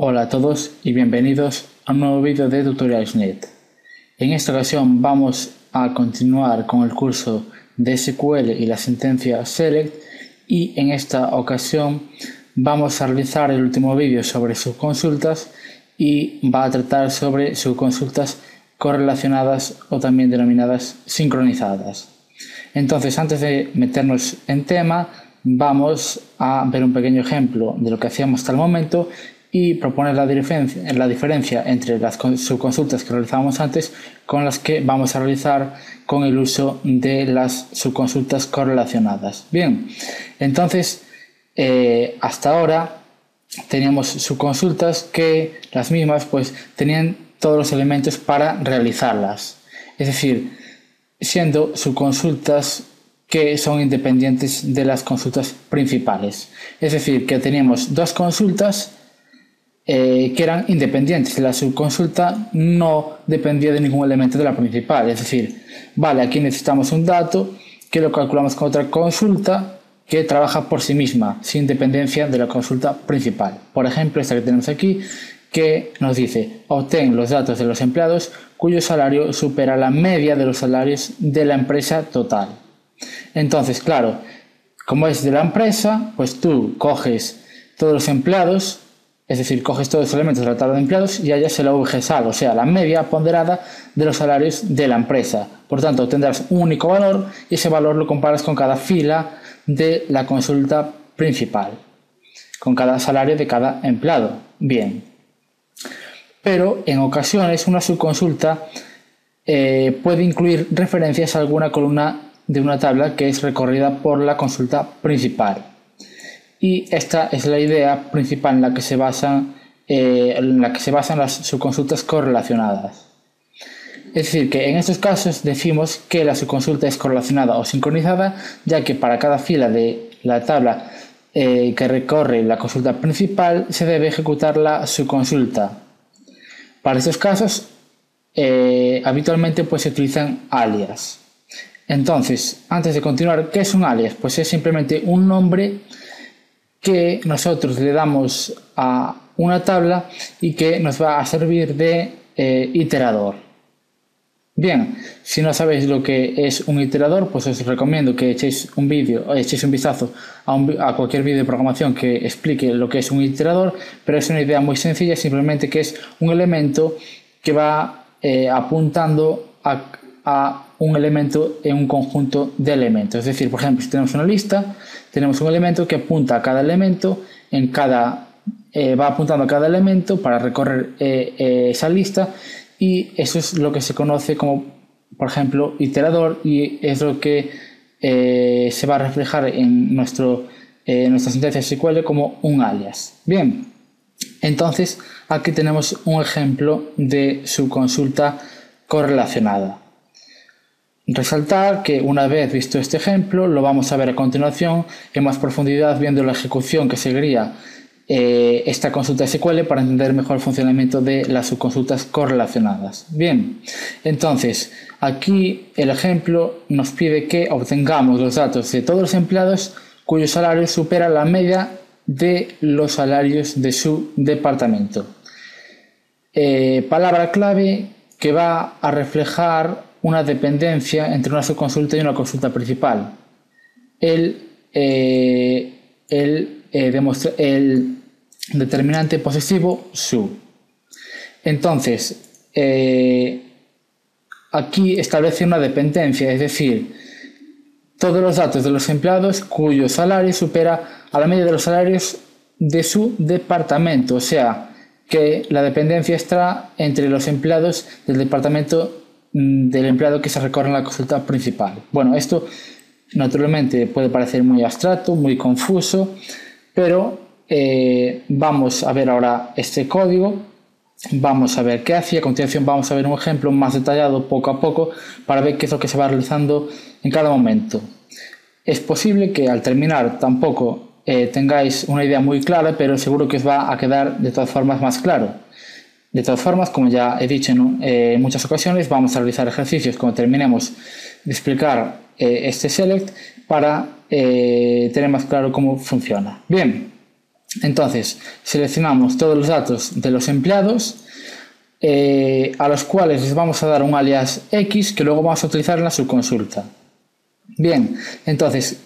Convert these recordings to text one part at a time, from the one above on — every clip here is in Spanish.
Hola a todos y bienvenidos a un nuevo vídeo de Tutorials.net. En esta ocasión vamos a continuar con el curso de SQL y la sentencia SELECT, y en esta ocasión vamos a realizar el último vídeo sobre subconsultas y va a tratar sobre subconsultas correlacionadas o también denominadas sincronizadas. Entonces, antes de meternos en tema, vamos a ver un pequeño ejemplo de lo que hacíamos hasta el momento y proponer la diferencia entre las subconsultas que realizábamos antes con las que vamos a realizar con el uso de las subconsultas correlacionadas. Bien, entonces hasta ahora teníamos subconsultas que las mismas pues tenían todos los elementos para realizarlas, es decir, siendo subconsultas que son independientes de las consultas principales. Es decir, que teníamos dos consultas que eran independientes. La subconsulta no dependía de ningún elemento de la principal. Es decir, vale, aquí necesitamos un dato que lo calculamos con otra consulta que trabaja por sí misma, sin dependencia de la consulta principal. Por ejemplo, esta que tenemos aquí, que nos dice: obtén los datos de los empleados cuyo salario supera la media de los salarios de la empresa total. Entonces, claro, como es de la empresa, pues tú coges todos los empleados, es decir, coges todos los elementos de la tabla de empleados y a ella se la VGSAL, o sea, la media ponderada de los salarios de la empresa. Por tanto, tendrás un único valor y ese valor lo comparas con cada fila de la consulta principal, con cada salario de cada empleado. Bien. Pero en ocasiones una subconsulta puede incluir referencias a alguna columna de una tabla que es recorrida por la consulta principal. Y esta es la idea principal en la que se basan las subconsultas correlacionadas. Es decir, que en estos casos decimos que la subconsulta es correlacionada o sincronizada, ya que para cada fila de la tabla que recorre la consulta principal se debe ejecutar la subconsulta. Para estos casos habitualmente pues, se utilizan alias. Entonces, antes de continuar, ¿qué es un alias? Pues es simplemente un nombre que nosotros le damos a una tabla y que nos va a servir de iterador. Bien, si no sabéis lo que es un iterador, pues os recomiendo que echéis un vistazo a cualquier vídeo de programación que explique lo que es un iterador, pero es una idea muy sencilla, simplemente que es un elemento que va apuntando a un elemento en un conjunto de elementos. Es decir, por ejemplo, si tenemos una lista, tenemos un elemento que apunta a cada elemento, va apuntando a cada elemento para recorrer esa lista, y eso es lo que se conoce como, por ejemplo, iterador, y es lo que se va a reflejar en nuestra sentencia SQL como un alias. Bien, entonces aquí tenemos un ejemplo de subconsulta correlacionada. Resaltar que una vez visto este ejemplo, lo vamos a ver a continuación en más profundidad, viendo la ejecución que seguiría esta consulta SQL para entender mejor el funcionamiento de las subconsultas correlacionadas. Bien, entonces aquí el ejemplo nos pide que obtengamos los datos de todos los empleados cuyo salario supera la media de los salarios de su departamento. Palabra clave que va a reflejar una dependencia entre una subconsulta y una consulta principal. El determinante posesivo su. Entonces, aquí establece una dependencia, es decir, todos los datos de los empleados cuyo salario supera a la media de los salarios de su departamento, o sea, que la dependencia está entre los empleados del departamento del empleado que se recorre en la consulta principal. Bueno, esto naturalmente puede parecer muy abstracto, muy confuso, pero vamos a ver ahora este código, vamos a ver qué hace y a continuación vamos a ver un ejemplo más detallado poco a poco para ver qué es lo que se va realizando en cada momento. Es posible que al terminar tampoco tengáis una idea muy clara, pero seguro que os va a quedar de todas formas más claro. De todas formas, como ya he dicho en muchas ocasiones, vamos a realizar ejercicios cuando terminemos de explicar este select para tener más claro cómo funciona. Bien, Entonces, seleccionamos todos los datos de los empleados, a los cuales les vamos a dar un alias X que luego vamos a utilizar en la subconsulta. Bien, entonces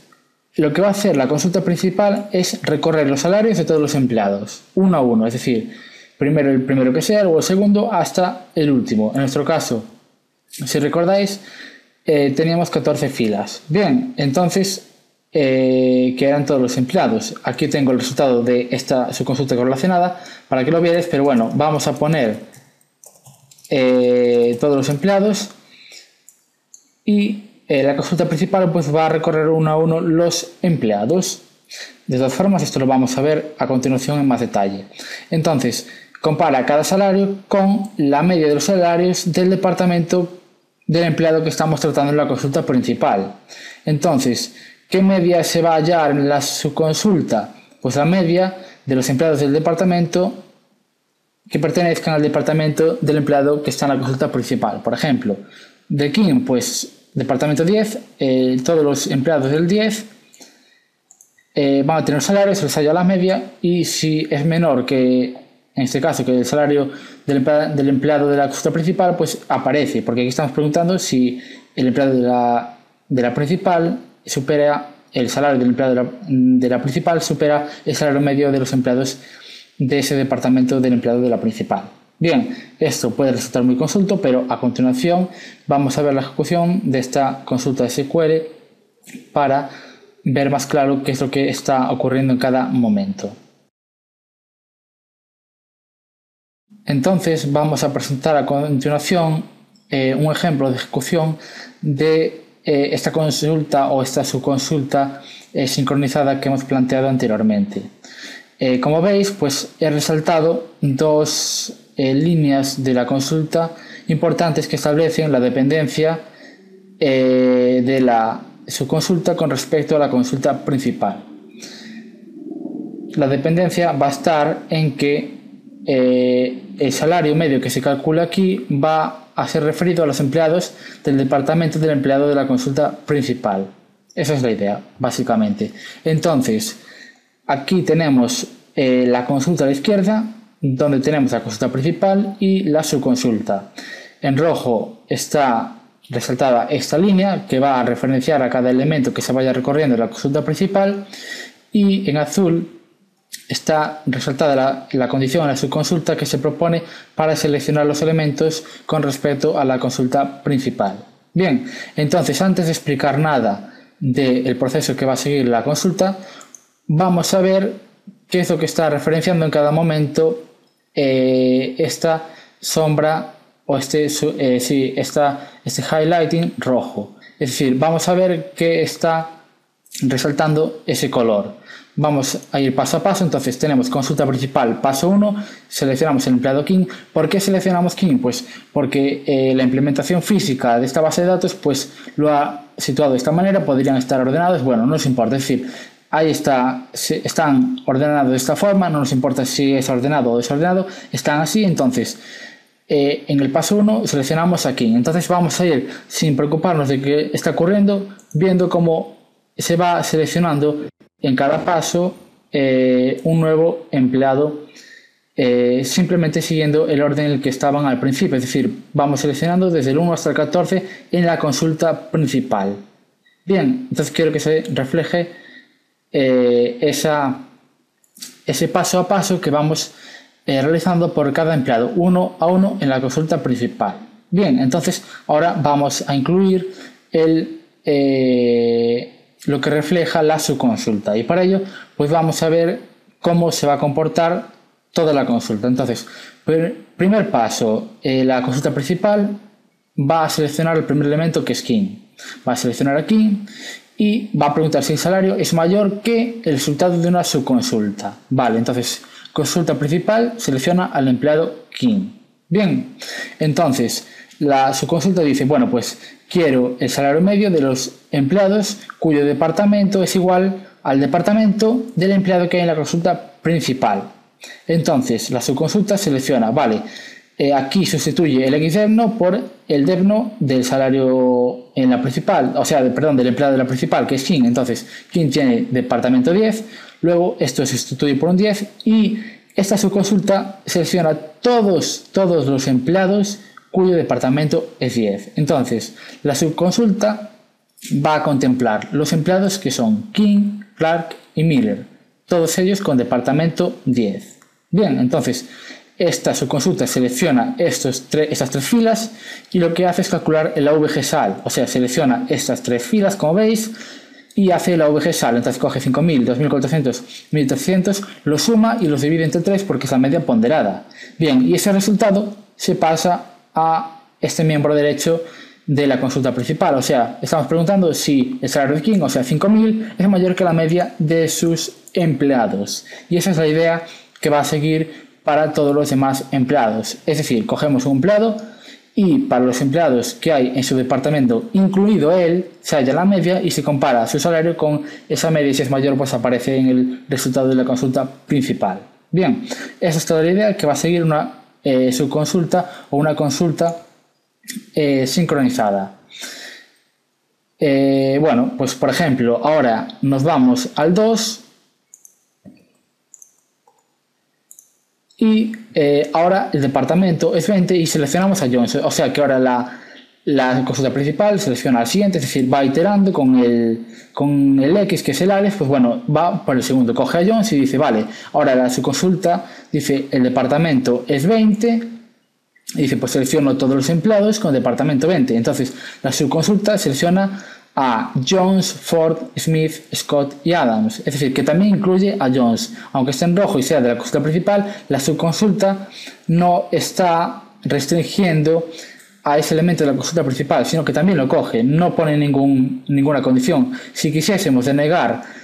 lo que va a hacer la consulta principal es recorrer los salarios de todos los empleados, uno a uno, es decir, primero el primero que sea, luego el segundo, hasta el último. En nuestro caso, si recordáis, teníamos 14 filas. Bien, entonces, que eran todos los empleados. Aquí tengo el resultado de esta subconsulta correlacionada para que lo veáis, pero bueno, vamos a poner todos los empleados y la consulta principal pues va a recorrer uno a uno los empleados. De todas formas, esto lo vamos a ver a continuación en más detalle. Entonces, compara cada salario con la media de los salarios del departamento del empleado que estamos tratando en la consulta principal. Entonces, ¿qué media se va a hallar en la subconsulta? Pues la media de los empleados del departamento que pertenezcan al departamento del empleado que está en la consulta principal. Por ejemplo, de King, pues departamento 10, todos los empleados del 10 van a tener salarios, se les halla la media, y si es menor que, en este caso, que el salario del empleado de la consulta principal, pues aparece, porque aquí estamos preguntando si el empleado de la principal supera el salario del empleado de la principal, supera el salario medio de los empleados de ese departamento del empleado de la principal. Bien, esto puede resultar muy consulto, pero a continuación vamos a ver la ejecución de esta consulta SQL para ver más claro qué es lo que está ocurriendo en cada momento. Entonces vamos a presentar a continuación un ejemplo de ejecución de esta consulta o esta subconsulta sincronizada que hemos planteado anteriormente. Como veis, pues he resaltado dos líneas de la consulta importantes que establecen la dependencia de la subconsulta con respecto a la consulta principal. La dependencia va a estar en que el salario medio que se calcula aquí va a ser referido a los empleados del departamento del empleado de la consulta principal. Esa es la idea, básicamente. Entonces, aquí tenemos la consulta a la izquierda, donde tenemos la consulta principal y la subconsulta. En rojo está resaltada esta línea que va a referenciar a cada elemento que se vaya recorriendo en la consulta principal, y en azul está resaltada la condición en la subconsulta que se propone para seleccionar los elementos con respecto a la consulta principal. Bien, entonces antes de explicar nada del proceso que va a seguir la consulta, vamos a ver qué es lo que está referenciando en cada momento esta sombra o este highlighting rojo. Es decir, vamos a ver qué está resaltando ese color. Vamos a ir paso a paso. Entonces tenemos consulta principal, paso 1, seleccionamos el empleado King. ¿Por qué seleccionamos King? Pues porque la implementación física de esta base de datos pues lo ha situado de esta manera. Podrían estar ordenados, bueno, no nos importa, es decir, ahí están ordenados de esta forma, no nos importa si es ordenado o desordenado, están así. Entonces en el paso 1 seleccionamos a King. Entonces vamos a ir sin preocuparnos de qué está ocurriendo, viendo cómo se va seleccionando en cada paso un nuevo empleado, simplemente siguiendo el orden en el que estaban al principio. Es decir, vamos seleccionando desde el 1 hasta el 14 en la consulta principal. Bien, entonces quiero que se refleje ese paso a paso que vamos realizando por cada empleado, uno a uno en la consulta principal. Bien, entonces ahora vamos a incluir lo que refleja la subconsulta, y para ello pues vamos a ver cómo se va a comportar toda la consulta. Entonces, primer paso, la consulta principal va a seleccionar el primer elemento, que es King. Va a seleccionar a King y va a preguntar si el salario es mayor que el resultado de una subconsulta. Vale, entonces consulta principal selecciona al empleado King. Bien, entonces la subconsulta dice, bueno, pues quiero el salario medio de los empleados cuyo departamento es igual al departamento del empleado que hay en la consulta principal. Entonces la subconsulta selecciona, vale, aquí sustituye el xdebno por el debno del salario en la principal, o sea, perdón, del empleado de la principal, que es King. Entonces King tiene departamento 10, luego esto se sustituye por un 10 y esta subconsulta selecciona todos los empleados cuyo departamento es 10. Entonces, la subconsulta va a contemplar los empleados que son King, Clark y Miller, todos ellos con departamento 10. Bien, entonces esta subconsulta selecciona estas tres filas y lo que hace es calcular el AVG-SAL, o sea, selecciona estas tres filas como veis y hace el AVG-SAL. Entonces coge 5.000, 2.400, 1.300, lo suma y los divide entre 3 porque es la media ponderada. Bien, y ese resultado se pasa a este miembro derecho de la consulta principal, o sea, estamos preguntando si el salario de King, o sea 5.000, es mayor que la media de sus empleados, y esa es la idea que va a seguir para todos los demás empleados. Es decir, cogemos un empleado y para los empleados que hay en su departamento, incluido él, se halla la media y se compara su salario con esa media, y si es mayor pues aparece en el resultado de la consulta principal. Bien, esa es toda la idea que va a seguir una subconsulta o una consulta sincronizada. Bueno, pues por ejemplo, ahora nos vamos al 2 y ahora el departamento es 20 y seleccionamos a Jones, o sea que ahora la consulta principal selecciona al siguiente, es decir, va iterando con el X, que es el Alex, pues bueno, va por el segundo, coge a Jones y dice, vale, ahora su consulta dice el departamento es 20, y dice, pues selecciono todos los empleados con departamento 20. Entonces la subconsulta selecciona a Jones, Ford, Smith, Scott y Adams, es decir, que también incluye a Jones, aunque esté en rojo y sea de la consulta principal. La subconsulta no está restringiendo a ese elemento de la consulta principal, sino que también lo coge, no pone ninguna condición. Si quisiésemos denegar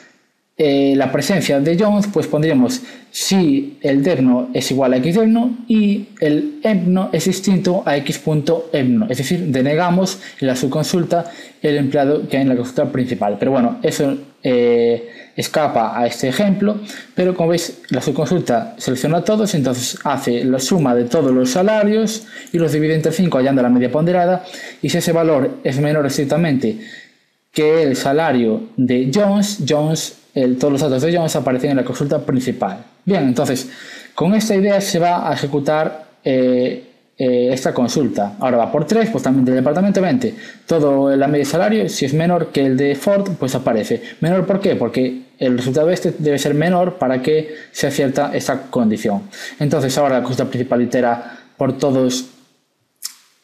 la presencia de Jones, pues pondríamos si el derno es igual a x derno y el empno es distinto a x.empno, es decir, denegamos en la subconsulta el empleado que hay en la consulta principal. Pero bueno, eso escapa a este ejemplo, pero como veis la subconsulta selecciona a todos, entonces hace la suma de todos los salarios y los divide entre 5 hallando la media ponderada, y si ese valor es menor estrictamente que el salario de Jones, todos los datos de Jones aparecen en la consulta principal. Bien, entonces con esta idea se va a ejecutar esta consulta. Ahora va por 3, pues también del departamento 20. Todo la media de salario, si es menor que el de Ford, pues aparece. ¿Menor por qué? Porque el resultado este debe ser menor para que se acierta esta condición. Entonces ahora la consulta principal itera por todos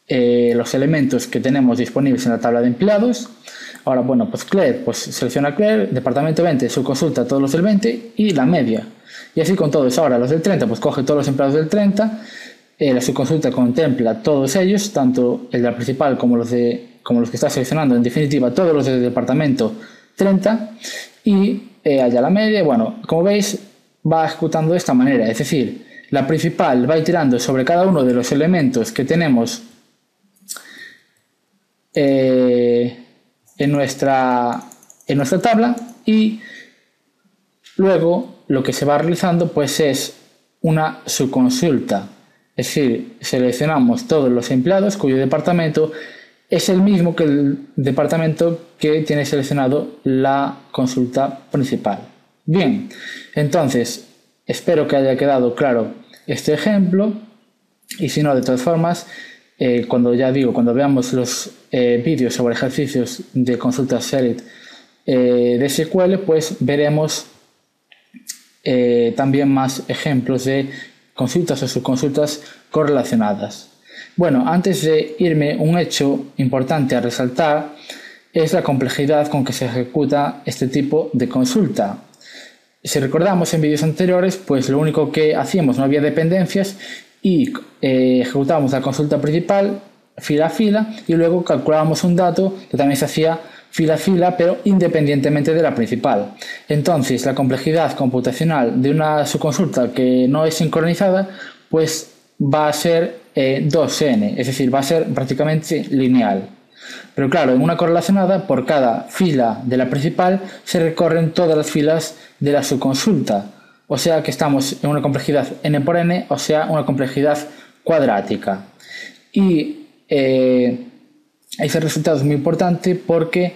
los elementos que tenemos disponibles en la tabla de empleados. Ahora, bueno, pues Claire, pues selecciona Claire, departamento 20, subconsulta todos los del 20 y la media. Y así con todos. Ahora los del 30, pues coge todos los empleados del 30, la subconsulta contempla todos ellos, tanto el de la principal como los que está seleccionando, en definitiva todos los del departamento 30, y halla la media. Bueno, como veis, va ejecutando de esta manera, es decir, la principal va iterando sobre cada uno de los elementos que tenemos en nuestra tabla, y luego lo que se va realizando pues es una subconsulta, es decir, seleccionamos todos los empleados cuyo departamento es el mismo que el departamento que tiene seleccionado la consulta principal. Bien, entonces espero que haya quedado claro este ejemplo, y si no, de todas formas, cuando veamos los vídeos sobre ejercicios de consulta select de SQL, pues veremos también más ejemplos de consultas o subconsultas correlacionadas. Bueno, antes de irme, un hecho importante a resaltar es la complejidad con que se ejecuta este tipo de consulta. Si recordamos en vídeos anteriores, pues lo único que hacíamos, no había dependencias, y ejecutábamos la consulta principal fila a fila, y luego calculábamos un dato que también se hacía fila a fila, pero independientemente de la principal. Entonces la complejidad computacional de una subconsulta que no es sincronizada pues va a ser 2n, es decir, va a ser prácticamente lineal. Pero claro, en una correlacionada, por cada fila de la principal se recorren todas las filas de la subconsulta. O sea que estamos en una complejidad n por n, o sea, una complejidad cuadrática. Y ese resultado es muy importante porque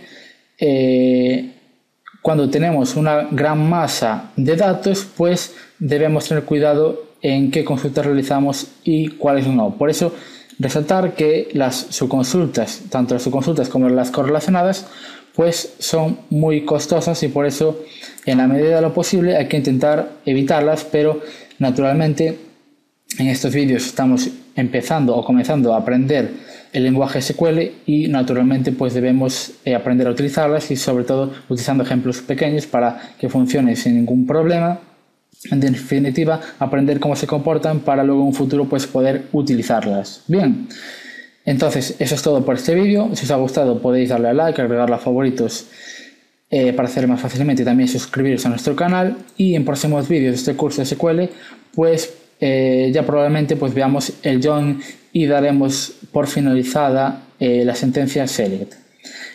Cuando tenemos una gran masa de datos, pues debemos tener cuidado en qué consultas realizamos y cuáles no. Por eso, resaltar que las subconsultas, tanto las subconsultas como las correlacionadas, pues son muy costosas y por eso, en la medida de lo posible, hay que intentar evitarlas, pero naturalmente en estos vídeos estamos empezando o comenzando a aprender el lenguaje SQL y naturalmente pues debemos aprender a utilizarlas y sobre todo utilizando ejemplos pequeños para que funcione sin ningún problema. En definitiva, aprender cómo se comportan para luego en un futuro pues poder utilizarlas. Bien, entonces eso es todo por este vídeo. Si os ha gustado podéis darle a like, agregarlo a favoritos para hacerlo más fácilmente y también suscribiros a nuestro canal. Y en próximos vídeos de este curso de SQL pues ya probablemente pues veamos el join y daremos por finalizada la sentencia select.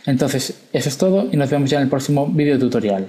Entonces eso es todo y nos vemos ya en el próximo video tutorial.